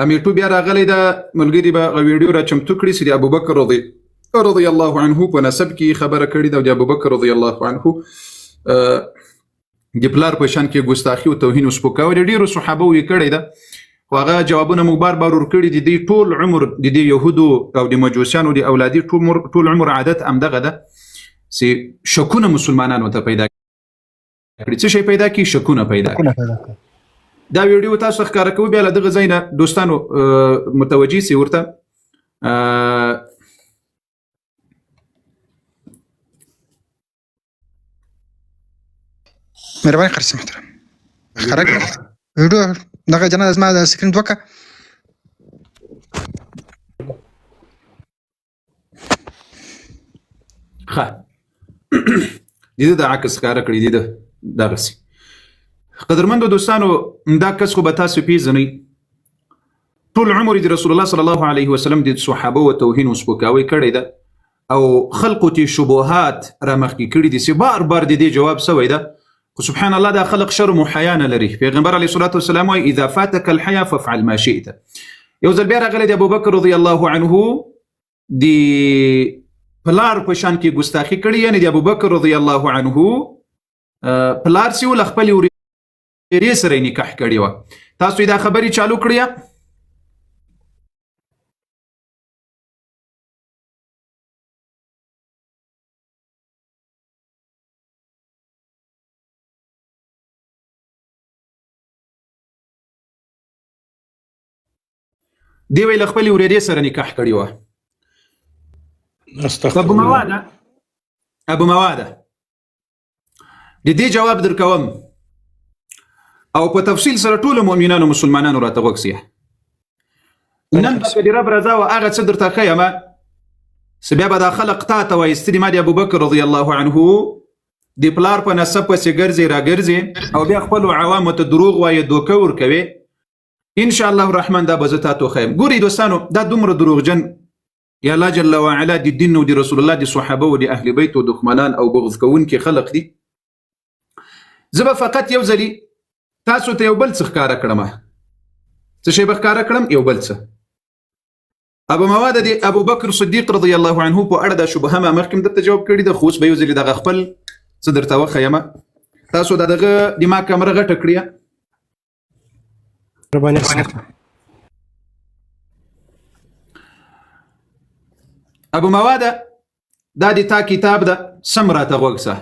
یوټیوب بیا راغلی دا ملګري به ویډیو را چمتو کړي چې د ابوبکر رضی الله عنه په نسب کې خبره کړې ده او د ابوبکر رضی الله عنه د پلار په شان کې ګستاخي او توهین او سپکاوی ډیرو صحابه یې کړی ده. خو هغه جوابونه موږ بار بار ورکړي دي. د ټول عمر د یهودو او د مجوسیانو د اولادي ټول عمر عادت همدغه ده چې شکونه مسلمانانو ته پیدا کړي. څه شي پیدا کړي؟ شکونه پیدا کړي. دا ویډیو تاسو ښکاره کوي بیا له دغه ځای نه دوستانو متوجي سي ورته مهرباني قرسي محترم خرج ویډیو دغه جنازه زما د سکرین دوکه ښه دې د عکس ښکاره کړي دي دغه سي. قدرمندو دوستانو دا کس خو به تاسو پیژنئ ټول عمر د رسول الله صلی الله علیه وسلم د صحابه او توهین او سپکاوی کړی ده او خلقو ته شبهات را مخکې کړي دي چې بار بار د دې جواب سوی ده. خو سبحان الله دا خلق شرم و حیا نه لري. پیغمبر علیه الصلاة والسلام وایي اذا فاتك الحیا فافعل ما شئت. یو ځل بیا راغلی د ابوبکر رضی الله عنه د پلار په شان کې ګستاخي کړي، یعنی د ابوبکر رضی الله عنه پلار سی ول خپل ورې سره نکاح کړی و. تاسو دا خبري چالو کړی؟ دی ویل خپل ورې سره نکاح کړی و. ابو مواده د دې جواب درکوم او په تفصیل سره ټول مؤمنانو مسلمانانو راته وکسیه. نن به د رب رضا او هغه څه درته ښیم چې بیا به دا خلق تا ته وایي ستړي ما د ابوبکر رضی الله عنه د پلار په نسب پسې ګرځې راګرځې او بیا خپلو عوامو ته دروغ وایې دوکه ورکوې. ان شاء الله الرحمن دا به زه تا ته وښیم. ګورئ دوستانو دا دومره دروغجن یا الله جل وعلا د دین او د رسول الله د صحابه او د اهل بیت او دښمنان او بغض کوونکي خلق دي. زه به فقط یو ځلي تاسو ته یو بل څه ښکاره کړم. څه شی به ښکاره کړم؟ یو بل څه. ابو مواده د ابوبکر صدیق رضی الله عنه په اړه د شبهه ما مخکې درته جواب کړی د خوس به یو ځلي دغه خپل څه درته وښیم. تاسو دغه د ما کمره غټه کړئ. ابو مواده دا د تا کتاب ده سم راته غوږسه.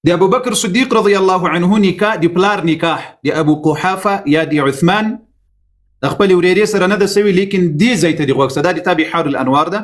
د ابوبکر صدیق رضی الله عنه نکاح د پلار نکاح د ابو قحافه یا د عثمان د خپل ورېرې سره نه ده سوي، لیکن دې ځای ته د غوږسه. دا د تا بحار الانوار ده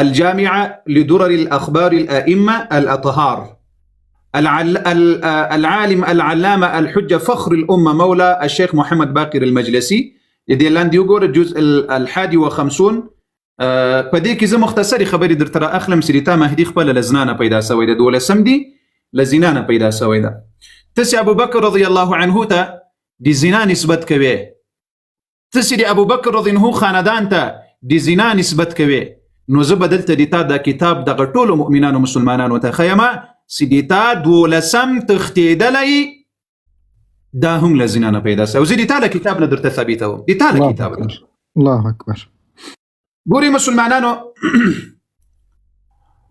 الجامعه لدرر الاخبار الائمه الاطهار العالم العلامه الحجه فخر الامه مولى الشيخ محمد باقر المجلسي. دې لاندې وګوره جزء الحادي وخمسون. په دې کې زه مختصری خبرې درته اخلم چې تا مهدي خپل لزنانه پیدا سوی ده، 12 دی لزنانه پیدا سوی ده. تاسو ابوبکر رضی الله عنه ته د زنا نسبت کوي، تاسو د ابوبکر رضی الله عنه خاندان ته د زنا نسبت کوي. نو زه بدلته د تا د کتاب د ټولو مؤمنانو مسلمانانو ته خیمه چې د تا 12 تختیدلی دا هم لزنا نه پیدا سوی. زه د تا د کتاب نه درته ثابتوم. د تا د کتاب الله اکبر. ګوري مسلمانانو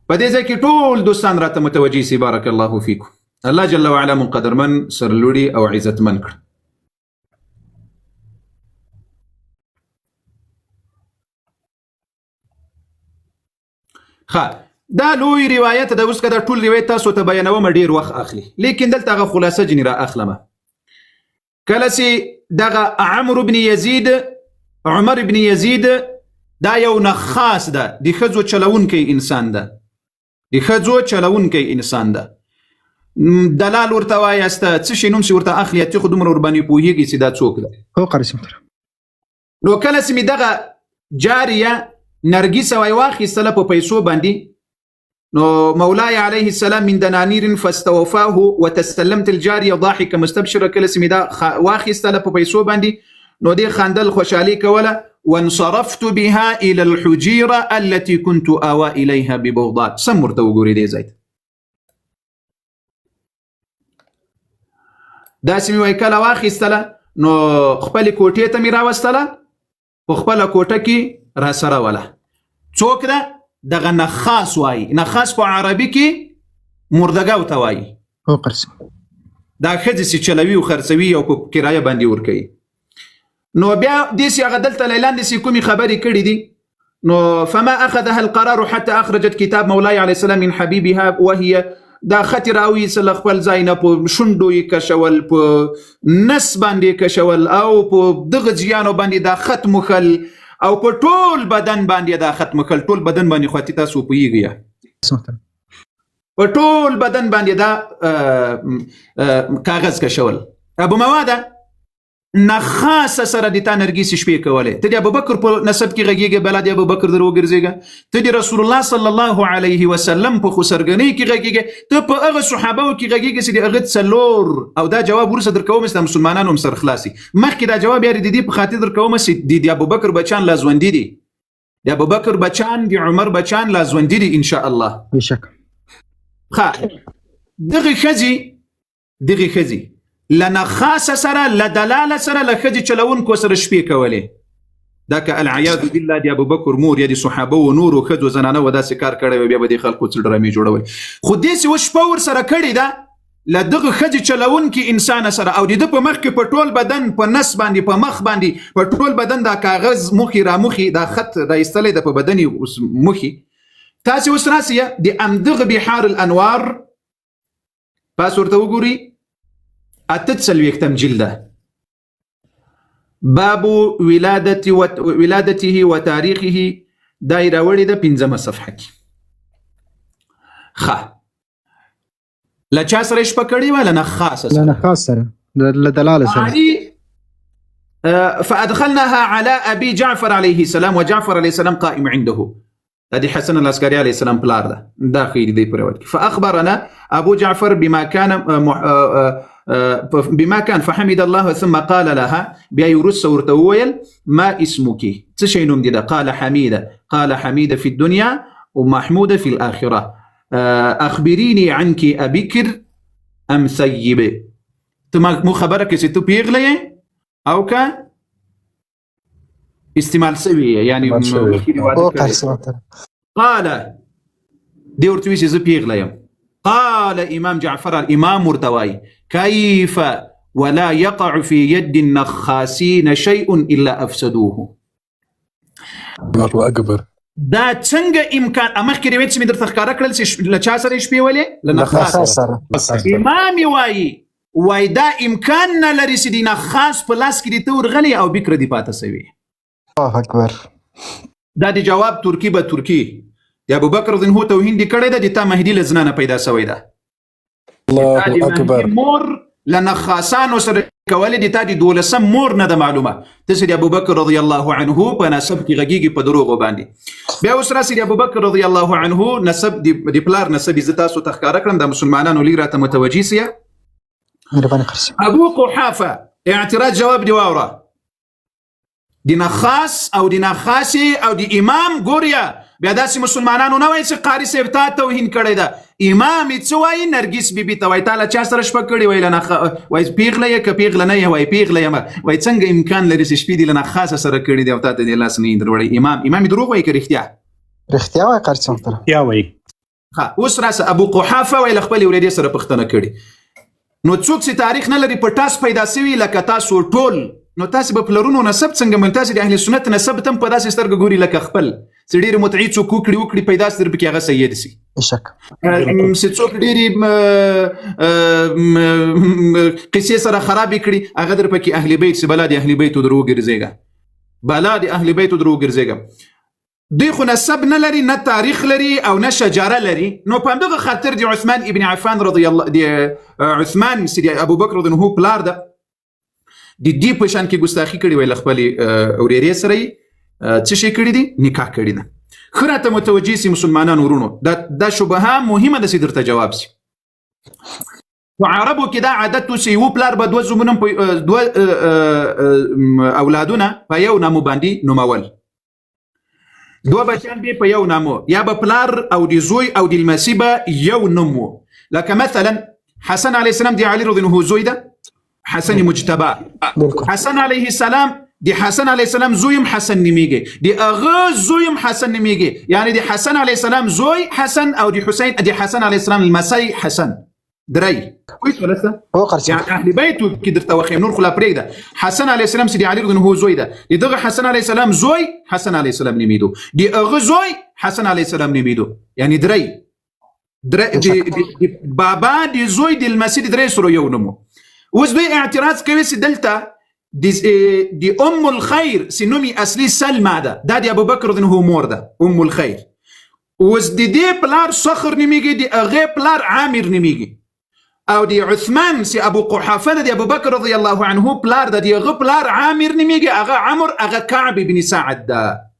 په دې ځای کې ټول دوستان راته متوجي سي. بارک الله فیکم. الله جل وعلا من قدرمن سرلوړي او عزتمن کړ. ښه دا لوی روایت ده. اوس که دا ټول روایت تاسو ته بیانوم ډیر وخت اخلي، لیکن دلته هغه خلاصه جنې را اخلمه. کله چې دغه عمرو بن یزید عمر بن یزید دا یو نخاس ده، د ښځو چلونکی انسان ده، دلال ورته وایسته څه شي نوم چې ورته اخلي ته خو دومره ورباندې پوهېږي چې دا څوک ده. هو قرسي محترم. نو کله چې مې دغه جاریه نرګیسه وای واخیستله په پیسو باندې، نو مولاي عليه السلام من دنانير فاستوفاه وتسلمت الجاريه ضاحكه مستبشره. کله چې مې دا واخیستله په پیسو باندې، نو دې خندل خوشحالي کوله. وانصرفت بها الى الحجيره التي كنت آوى اليها ببغداد. سم ورته وګورئ دې ځای ته. داسې مې وایي کله واخیستله نو خپلې کوټې ته مې راوستله په خپله کوټه کې را سره وله. څوک ده؟ دغه نخاس وایي. نخاس په عربي کې مردګاو ته وایي. هو قرسم دا ښځې چې چلوي او خرڅوي او په کرایه باندې ورکوي. نو بیا داسې هغه دلته لاندې کومې خبرې کړي دي. نو فما اخذها القرار حتى اخرجت كتاب مولاي عليه السلام من حبيبها وهي دا خطر اوي سل خپل ځای نه په شونډو یې کشول، په نس باندې کشول او په دغه جیانو باندې دا خط مخل او په ټول بدن باندې دا خط مخل. ټول بدن باندې خو تاسو پوهیږئ په ټول بدن باندې دا کاغذ کشول. ابو مواده نخاس سره د تا نرګس شپې کولې. ته د ابوبکر په نسب کې غږیږي، بل د ابوبکر درو ګرځيږي. ته د رسول الله صلی الله علیه وسلم په خسرګنۍ کې غږیږي. ته په هغه صحابه کې غږیږي چې د هغه څلور او دا جواب ورسره درکوم چې مسلمانانو هم سر خلاصي. مخکې دا جواب یې د دې په خاطر درکوم چې د ابوبکر بچان لازوندي دي، د ابوبکر بچان د عمر بچان لازوندي دي ان شاء الله. بشک دغه خزي لنا خاص سره لدلاله سره لخدي چلونکو سره شپې کولې. دا که العیاذ بالله د ابوبکر مور یا د صحابه و نور او خدو زنانه و داسې کار کړی بیا به د خلکو څه ډرامې جوړول. خو داسې و شپه ور سره کړې ده لدغه خدي چلونکي انسان سره او د په مخ کې په ټول بدن په نس باندې په مخ باندې په ټول بدن دا کاغذ مخي را مخي دا خط راایستلې د په بدن مخي. تاسو اوس راسي د امدغه بحار الانوار پاس ورته وګوري أتتسلويكتم جلده باب ولادته وتاريخه دايرة ولد بنزم صفحة لا چا سره شپه کړي ولا نه خاصه لا نه خاصه لدلاله سره. فأدخلناها على أبي جعفر عليه السلام وجعفر عليه السلام قائم عنده. هذه حسن العسكري عليه السلام بلار داخل دي بروت. فأخبرنا أبو جعفر بما كان فحمد الله ثم قال لها بيورس ورتويل ما اسمك تشينم دي قال حميدة. قال حميدة في الدنيا ومحمودة في الآخرة. أخبريني عنك أبكر أم ثيب. مو خبرك ستو بيغلي أو كا استعمال سوية يعني قال دي ورتويسي زبيغلي. قال إمام جعفر الإمام مرتواي كيف ولا يقع في يد النخاسين شيء إلا أفسدوه. الله أكبر. دا څنګه امکان امخ کې روایت سم درته ښکارا کړل چې لچا سره شپې ولې لنخاس سره. امام وای دا امکان نه لري چې د نخاس په لاس کې د تور غلي او بکر دی پاته سوي. الله اکبر. دا د جواب ترکی به ترکی د ابوبکر رضی الله توهین دی کړی د تا مهدی لزنانه پیدا شوی ده. الله اکبر. مور لنخاسانو سره کول دي تا دي دولسم مور نه د معلومه ته د ابوبکر رضی الله عنه په نسب کې غږیږي په دروغ باندې. بیا اوس راسي د ابوبکر رضی الله عنه نسب د پلار نسب عزت تاسو تخکار کړم د مسلمانانو لګرا ته متوجي سي. ابو قحافه اعتراض جواب دی واوره د نخاس او د نخاسي او د امام ګوریا بیا داسې مسلمانانو نه وایي چې قاری صاحب تا توهین کړی ده. امام یې څه وایي نرګس بیبي ته وایي تاله چا سره شپه کړې وایي وایي پیغله یې که پیغله نه یې وایي پیغله یم وایي څنګه امکان لري چې شپې دې له نخاسه سره کړي دي او تا ته دې لاس نه یې دروړی. امام دروغ وایي که رښتیا وایي قاری صاحب رښتیا وایي. اوس راسه ابو قحافه وایي له خپلې ورېدې سره پوښتنه کړې. نو څوک چې تاریخ نه لري په ټاس پیدا سوي لکه تاسو ټول نو تاسو په پلرونو نسب څنګه من تاسو د اهل سنت نسب تم په داسې سترګه ګوري لکه خپل چې ډېر متعی څوک وکړي پیدا ستر پکې هغه سید سي. شک چې څوک ډېری قصې سره خراب کړي هغه در پکې اهل بیت چې بلا د اهل بیت درو ګرځيګا بلا د اهل بیت درو ګرځيګا. دوی خو نسب نه لري نه تاریخ لري او نه شجاره لري. نو په همدغه خاطر د عثمان ابن عفان رضی الله د عثمان سید ابو بکر رضی الله پلار ده د دې په شان کې ګستاخی کړي ویل خپل اورېری سره څه شي کړي دي نکاح کړي نه. خراته متوجي سي مسلمانانو ورونو دا شبهه مهمه ده چې درته جواب سي. وعربو کې دا عادت سي و پلار به دوه زمونم دوه اولادونه په یو نامو باندې نومول. دوه بچان به په یو نامو یا به پلار او د زوی او د المسیبه یو نومو. لکه مثلا حسن علیه السلام دی علی رضی الله زوی ده حسن مجتبى بالکل حسن عليه السلام دي حسن عليه السلام زويم حسن نميجي دي أغا زويم حسن نميجي يعني دي حسن عليه السلام زوي حسن أو دي حسين دي حسن عليه السلام المسي حسن دري كويس ولا لسه؟ هو قرص يعني أهل بيته كدر توخيم نور خلا بريدا حسن عليه السلام سيدي علي رضي هو زوي ده دي دغ حسن عليه السلام زوي حسن عليه السلام نميدو دي أغا زوي حسن عليه السلام نميدو يعني دري دي بابا دي زوي دي المسيح دري سرو يونمو وزوي اعتراض كويس دلتا دي ام الخير سنومي اصلي سلمى ده دي ابو بكر ذن هو مور ده ام الخير دي بلار صخر نميجي دي اغي بلار عامر نميجي او دي عثمان سي ابو قحافه دي ابو بكر رضي الله عنه بلار ده دي اغي بلار عامر نميجي اغا عمر اغا كعب بن سعد ده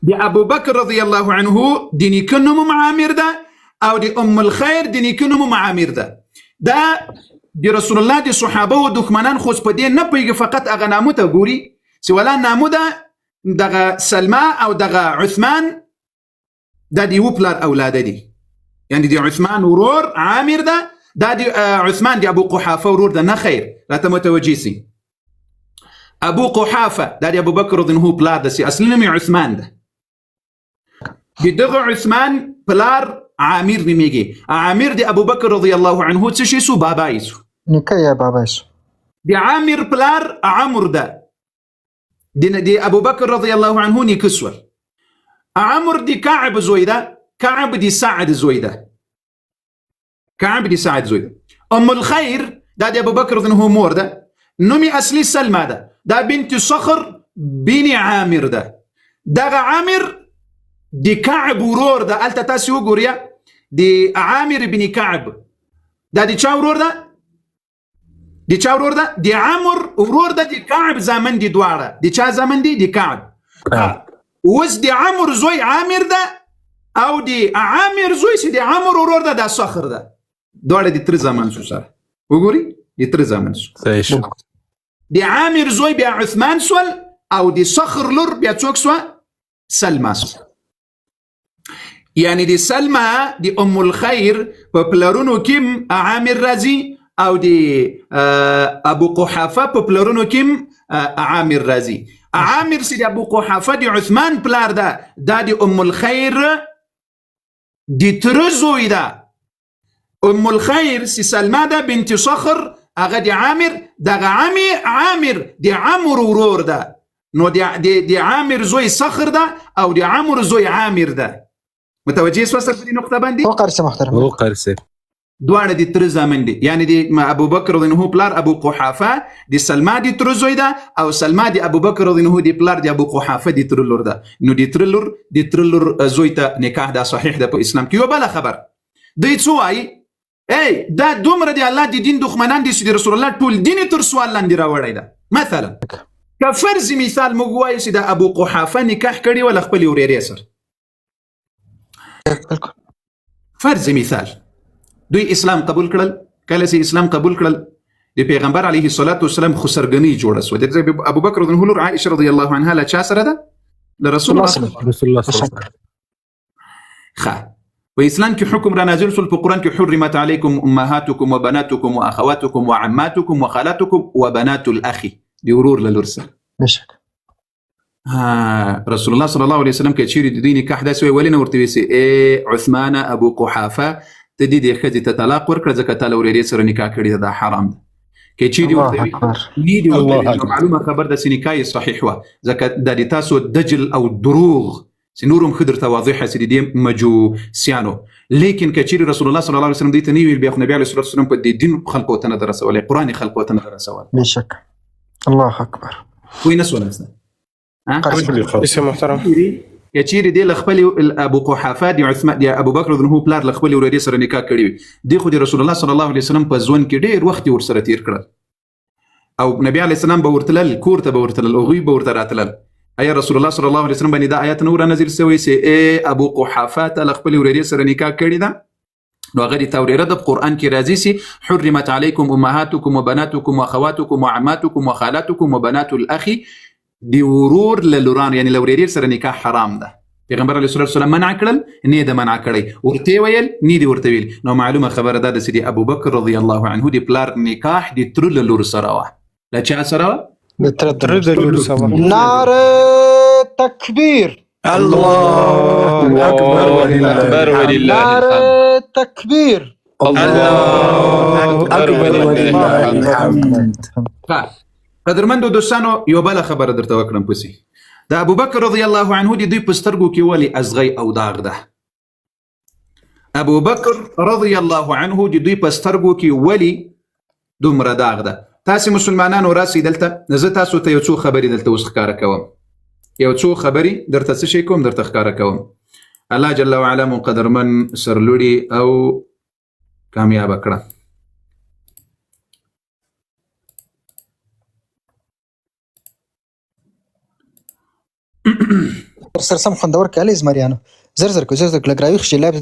دي ابو بكر رضي الله عنه دي نيكنم مع عامر ده او دي ام الخير دي نيكنم مع عامر ده دي رسول الله دي صحابه و دښمنان خو په دې نه پیږي فقط اغه نامو ته ګوري چې ولا نامو ده دغه سلمى او دغه عثمان دا دي وبلار اولاد دي يعني دي عثمان ورور عامر ده دي عثمان دي ابو قحافه ورور ده نه خير لا متوجيسي ابو قحافه دا دي ابو بكر رضي هو بلار ده سي اصلي عثمان ده دي دغه عثمان بلار عامر نميجي عامر دي ابو بكر رضي الله عنه تشي سو بابا يسو نکه بابا شو دي عامر بلار عمر ده دي ابو بكر رضي الله عنه نيكسول عمر دي كعب زويده كعب دي سعد زويده كعب دي سعد زويده ام الخير ده دي ابو بكر رضي هو مور ده نومي اصلي سلمى ده بنت صخر بني عامر ده عامر دي كعب ورور ده قالت تاسي وغوريا دي عامر بن كعب ده دي ورور ده دي ورور ده دي عمر ورور ده دي كعب زمن دي دواره دي زمن دي كعب وز دي عمر زوي عامر ده او دي عامر زوي سي دي عمر ورور ده صخر ده دواره دي تر زمن سو سره وګوري دي تر زمن سو دي عامر زوي بیا عثمان سول او دي صخر لور بیا څوک سو سلمى سو يعني دي سلمى دي ام الخير ببلارونو كيم عامر رازي او دي ابو قحافه ببلارونو كيم عامر رازي عامر سيدي ابو قحافه دي عثمان بلار ده دي ام الخير دي ترزوي ده ام الخير سي سلمى ده بنت صخر اغا دي عامر ده عمي عامر دي عمر ورور ده نو دي عامر زوي صخر ده او دي عمر زوي عامر ده متوجه سوسر في نقطة باندي؟ هو قرص محترم هو قرص دوانه دي ترزا من دي يعني دي ما ابو بكر رضي هو بلار ابو قحافه دي سلمى دي ترزويدا او سلمى دي ابو بكر رضي هو دي بلار دي ابو قحافه دي ترلور ده انه دي ترلور زويتا نكاح ده صحيح ده په اسلام کې وبلا خبر دي څوای اي دا دومره دي الله دي دين دښمنان دي سيدي رسول الله ټول دين تر سوال لاندې راوړی ده مثلا كفرض مثال مغوای سي دا ابو قحافه نکاح کړي ولا خپل وريري سر فرض مثال دوی اسلام قبول کړل کله چې اسلام قبول کړل د پیغمبر علیه الصلاة والسلام خسرګنی جوړه سو د ابو بکر رضی الله عائشه رضی الله عنها لا چا سره ده لرسول الله صلی الله علیه وسلم خ و اسلام کې حکم را نازل شول په قران کې حرمت علیکم امهاتکم وبناتکم واخواتکم وعماتکم وخالاتکم وبنات الاخ دی ورور للورسه بشک رسول الله صلى الله عليه وسلم كثير ديني كحدا سوي ولنا ورتويسي عثمان ابو قحافه تدي دي خدي تطلاق ورکړه ځکه تعالی ورېری سره نکاح کړی دا حرام ده کچې دی معلومه خبر د سنکای صحیح و ځکه د تاسو دجل او دروغ سنورم خضر تواضح سيدي دي مجوسيانو لكن كثير رسول الله صلى الله عليه وسلم دي تنوي بياخ نبي عليه الصلاه والسلام بدي دين خلقه تندرس ولا قران خلقه تندرس ولا بشك الله اكبر وين نسوا نفسنا اسم محترم كثير دي لخبل ابو قحافه دي عثمان دي ابو بكر ذنه بلار لخبل وريدي سره نکاح کړی دي خو دي رسول الله صلى الله عليه وسلم په ځوان کې ډېر وخت ورسره تیر کړل او نبي عليه السلام بورتلل کورته بورتلل او غي بورتراتلل اي رسول الله صلى الله عليه وسلم باندې دا آیات نور نازل سوی سي ابو قحافه لخبل وريدي سره نکاح کړی دا نو غدي توریره د قران کې راځي سي حرمت عليكم امهاتكم وبناتكم واخواتكم وعماتكم وخالاتكم وبنات الاخ دي ورور للوران يعني لو ريري سره نکاح حرام ده پیغمبر علیه الصلاه والسلام منع کړل نه د منع کړی ورته ویل نه دی ورته ویل نو معلومه خبره ده چې ابو بکر رضی الله عنه دی پلار نکاح دی تر لور سره وا لا چا سره نعره تکبیر الله أكبر ولله نعره تکبیر الله أكبر ولله الحمد. قدرمندو دوستانو یو بل خبره درته وکړم پسی دا ابو بکر رضی الله عنه دی دوی پسترګو کې ولی ازغی او داغ ده ابو بکر رضی الله عنه دی دوی پسترګو کې ولی دومره داغ ده تاسو مسلمانانو راسي دلته زه تاسو ته یو څو خبرې دلته اوس ښکارا کوم یو څو خبرې درته څه شي کوم درته ښکارا کوم الله جل وعلا مو قدرمن سرلوړي او کامیاب کړه سر سم خوندور کاله زمریانو زر زر کو لګراوي خشلاب